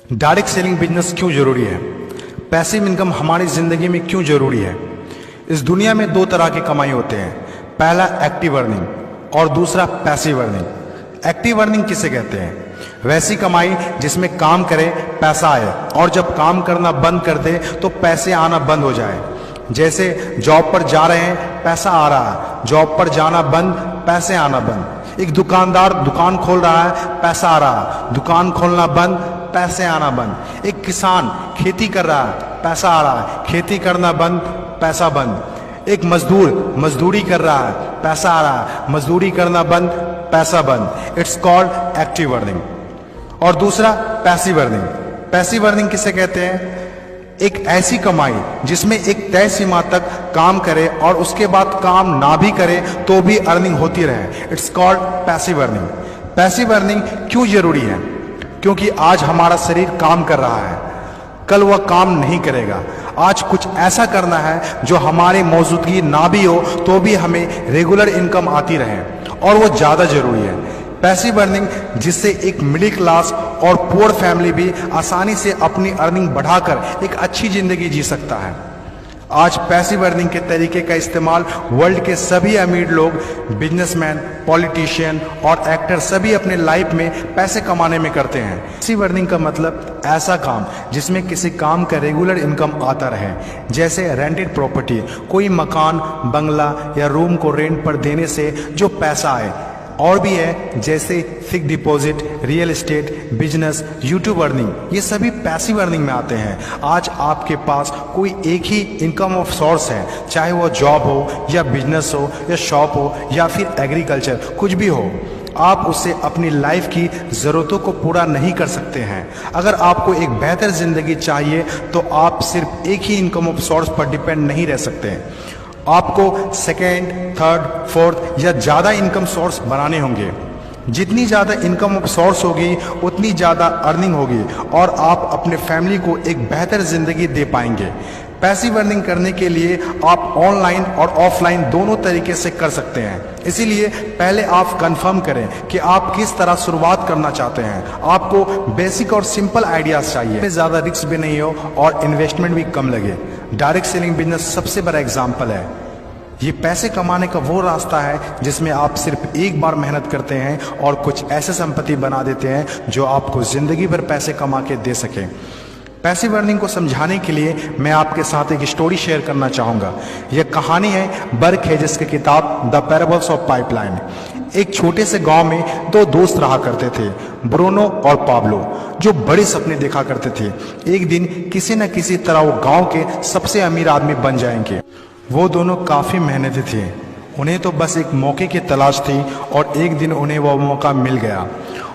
Direct selling business क्यों जरूरी है? पैसिव इनकम हमारी जिंदगी में क्यों जरूरी है? इस दुनिया में दो तरह की कमाई होते हैं, पहला एक्टिव अर्निंग और दूसरा पैसिव अर्निंग। एक्टिव अर्निंग किसे कहते हैं? वैसी कमाई जिसमें काम करे पैसा आए और जब काम करना बंद कर दे तो पैसे आना बंद हो जाए। जैसे जॉब पर जा रहे हैं, पैसा आ रहा है, जॉब पर जाना बंद, पैसे आना बंद। एक दुकानदार दुकान खोल रहा है, पैसा आ रहा है, दुकान खोलना बंद, पैसे आना बंद। एक किसान खेती कर रहा है, पैसा आ रहा है, खेती करना बंद, पैसा बंद। एक मजदूर मजदूरी कर रहा है, पैसा आ रहा है, मजदूरी करना बंद, पैसा बंद। It's called active earning. और दूसरा पैसिव अर्निंग। पैसिव अर्निंग किसे कहते हैं? एक ऐसी कमाई जिसमें एक तय सीमा तक काम करे और उसके बाद काम ना भी करे तो भी अर्निंग होती रहे। It's called passive earning. Passive earning क्यों जरूरी है? क्योंकि आज हमारा शरीर काम कर रहा है, कल वह काम नहीं करेगा। आज कुछ ऐसा करना है जो हमारी मौजूदगी ना भी हो तो भी हमें रेगुलर इनकम आती रहे, और वो ज़्यादा जरूरी है। पैसिव अर्निंग जिससे एक मिडिल क्लास और पुअर फैमिली भी आसानी से अपनी अर्निंग बढ़ाकर एक अच्छी जिंदगी जी सकता है। आज पैसिव अर्निंग के तरीके का इस्तेमाल वर्ल्ड के सभी अमीर लोग, बिजनेसमैन, पॉलिटिशियन और एक्टर सभी अपने लाइफ में पैसे कमाने में करते हैं। पैसिव अर्निंग का मतलब ऐसा काम जिसमें किसी काम का रेगुलर इनकम आता रहे, जैसे रेंटेड प्रॉपर्टी, कोई मकान, बंगला या रूम को रेंट पर देने से जो पैसा आए। और भी है जैसे fix deposit, real estate, business, YouTube earning, ये सभी पैसिव अर्निंग में आते हैं। आज आपके पास कोई एक ही इनकम ऑफ सोर्स है, चाहे वो जॉब हो या बिजनेस हो या शॉप हो या फिर एग्रीकल्चर, कुछ भी हो, आप उससे अपनी लाइफ की ज़रूरतों को पूरा नहीं कर सकते हैं। अगर आपको एक बेहतर ज़िंदगी चाहिए तो आप सिर्फ एक ही इनकम ऑफ सोर्स पर डिपेंड नहीं रह सकते। आपको सेकेंड, थर्ड, फोर्थ या ज़्यादा इनकम सोर्स बनाने होंगे। जितनी ज़्यादा इनकम ऑफ सोर्स होगी उतनी ज़्यादा अर्निंग होगी और आप अपने फैमिली को एक बेहतर ज़िंदगी दे पाएंगे। पैसिव अर्निंग करने के लिए आप ऑनलाइन और ऑफलाइन दोनों तरीके से कर सकते हैं। इसीलिए पहले आप कंफर्म करें कि आप किस तरह शुरुआत करना चाहते हैं। आपको बेसिक और सिंपल आइडियाज चाहिए, ज़्यादा रिस्क भी नहीं हो और इन्वेस्टमेंट भी कम लगे। डायरेक्ट सेलिंग बिजनेस सबसे बड़ा एग्जाम्पल है। ये पैसे कमाने का वो रास्ता है जिसमें आप सिर्फ एक बार मेहनत करते हैं और कुछ ऐसे संपत्ति बना देते हैं जो आपको जिंदगी भर पैसे कमा के दे सके। पैसिव अर्निंग को समझाने के लिए मैं आपके साथ एक स्टोरी शेयर करना चाहूँगा। यह कहानी है बर्क हेजेस की किताब द पैराबल्स ऑफ पाइपलाइन। एक छोटे से गांव में दो दोस्त रहा करते थे, ब्रूनो और पाब्लो, जो बड़े सपने देखा करते थे। एक दिन किसी न किसी तरह वो गांव के सबसे अमीर आदमी बन जाएंगे। वो दोनों काफ़ी मेहनती थे, उन्हें तो बस एक मौके की तलाश थी और एक दिन उन्हें वह मौका मिल गया।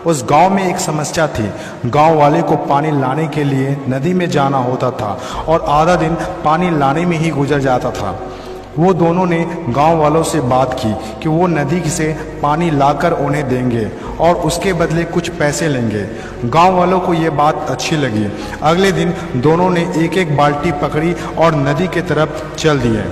उस गांव में एक समस्या थी। गांव वाले को पानी लाने के लिए नदी में जाना होता था और आधा दिन पानी लाने में ही गुजर जाता था। वो दोनों ने गांव वालों से बात की कि वो नदी से पानी लाकर उन्हें देंगे और उसके बदले कुछ पैसे लेंगे। गांव वालों को ये बात अच्छी लगी। अगले दिन दोनों ने एक एक बाल्टी पकड़ी और नदी की तरफ चल दिए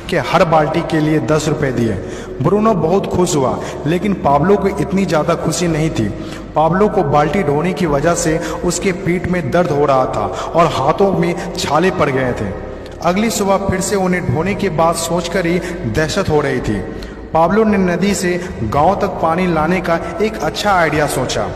कि हर बाल्टी के लिए 10 रुपए दिए। ब्रूनो बहुत खुश हुआ, लेकिन पाब्लो को इतनी ज़्यादा खुशी नहीं थी। पाब्लो को बाल्टी ढोने की वजह से उसके पीठ में दर्द हो रहा था और हाथों में छाले पड़ गए थे। अगली सुबह फिर से उन्हें ढोने की बात सोचकर ही दहशत हो रही थी। पाब्लो ने नदी से गांव तक पानी लाने का एक अच्छा आइडिया सोचा।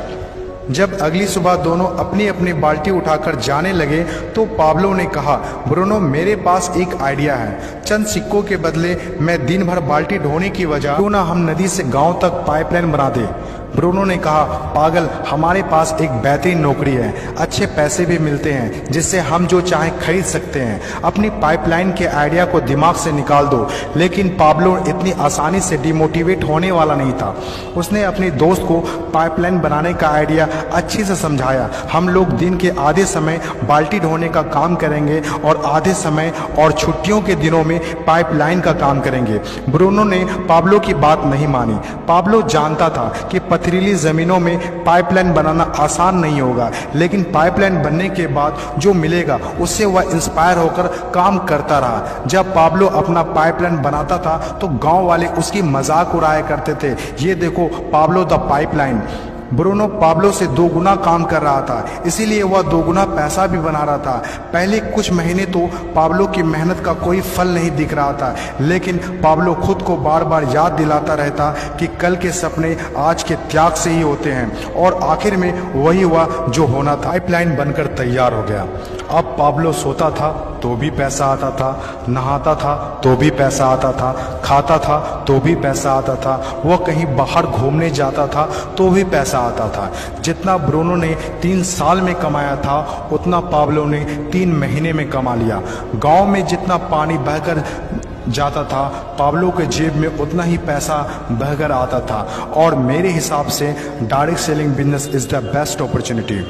जब अगली सुबह दोनों अपनी अपनी बाल्टी उठाकर जाने लगे तो पाब्लो ने कहा, ब्रूनो, मेरे पास एक आइडिया है। चंद सिक्कों के बदले मैं दिन भर बाल्टी ढोने की वजह क्यों ना हम नदी से गांव तक पाइपलाइन बना दें। ब्रूनो ने कहा, पागल, हमारे पास एक बेहतरीन नौकरी है, अच्छे पैसे भी मिलते हैं जिससे हम जो चाहें खरीद सकते हैं। अपनी पाइपलाइन के आइडिया को दिमाग से निकाल दो। लेकिन पाब्लो इतनी आसानी से डिमोटिवेट होने वाला नहीं था। उसने अपने दोस्त को पाइपलाइन बनाने का आइडिया अच्छे से समझाया। हम लोग दिन के आधे समय बाल्टी ढोने का काम करेंगे और आधे समय और छुट्टियों के दिनों में पाइपलाइन का काम करेंगे। ब्रूनो ने पाब्लो की बात नहीं मानी। पाब्लो जानता था कि पथरीली ज़मीनों में पाइपलाइन बनाना आसान नहीं होगा, लेकिन पाइपलाइन बनने के बाद जो मिलेगा उससे वह इंस्पायर होकर काम करता रहा। जब पाब्लो अपना पाइपलाइन बनाता था तो गांव वाले उसकी मजाक उड़ाया करते थे, ये देखो Pablo the pipeline. Bruno Pablo से 2 गुना काम कर रहा था, इसीलिए वह 2 गुना पैसा भी बना रहा था। पहले कुछ महीने तो पाब्लो की मेहनत का कोई फल नहीं दिख रहा था, लेकिन पाब्लो खुद को बार बार याद दिलाता रहता कि कल के सपने आज के त्याग से ही होते हैं, और आखिर में वही हुआ जो होना था। पाइपलाइन बनकर तैयार हो गया। अब पाब्लो सोता था तो भी पैसा आता था, नहाता था तो भी पैसा आता था, खाता था तो भी पैसा आता था, वह कहीं बाहर घूमने जाता था तो भी पैसा आता था। जितना ब्रूनो ने 3 साल में कमाया था उतना पाब्लो ने 3 महीने में कमा लिया। गांव में जितना पानी बहकर जाता था, पाब्लो के जेब में उतना ही पैसा बहकर आता था। और मेरे हिसाब से direct selling business is the best opportunity.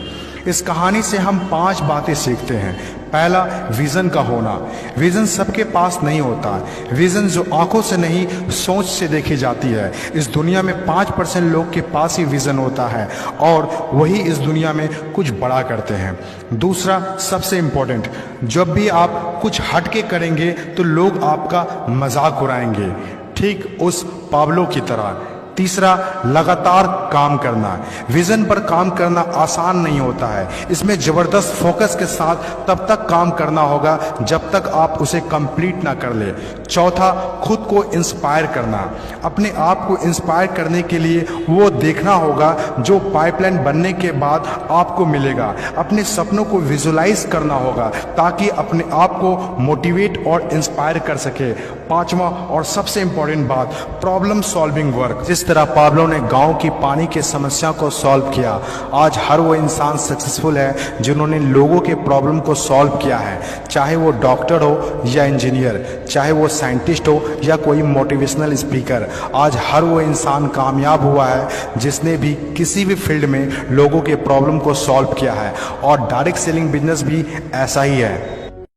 इस कहानी से हम 5 बातें सीखते हैं। पहला, विजन का होना। विजन सबके पास नहीं होता। विजन जो आंखों से नहीं सोच से देखी जाती है। इस दुनिया में 5% लोग के पास ही विजन होता है और वही इस दुनिया में कुछ बड़ा करते हैं। दूसरा, सबसे इम्पोर्टेंट, जब भी आप कुछ हटके करेंगे तो लोग आपका मजाक उड़ाएंगे, ठीक उस पाब्लो की तरह। तीसरा, लगातार काम करना। विजन पर काम करना आसान नहीं होता है। इसमें जबरदस्त फोकस के साथ तब तक काम करना होगा जब तक आप उसे कंप्लीट ना कर ले। चौथा, खुद को इंस्पायर करना। अपने आप को इंस्पायर करने के लिए वो देखना होगा जो पाइपलाइन बनने के बाद आपको मिलेगा। अपने सपनों को विजुलाइज करना होगा ताकि अपने आप को मोटिवेट और इंस्पायर कर सके। पांचवा और सबसे इंपॉर्टेंट बात, प्रॉब्लम सॉल्विंग वर्क। जिस तरह पाब्लो ने गांव की पानी की समस्या को सॉल्व किया, आज हर वो इंसान सक्सेसफुल है जिन्होंने लोगों के प्रॉब्लम को सॉल्व किया है। चाहे वो डॉक्टर हो या इंजीनियर, चाहे वो साइंटिस्ट हो या कोई मोटिवेशनल स्पीकर, आज हर वो इंसान कामयाब हुआ है जिसने भी किसी भी फील्ड में लोगों के प्रॉब्लम को सॉल्व किया है। और डायरेक्ट सेलिंग बिजनेस भी ऐसा ही है।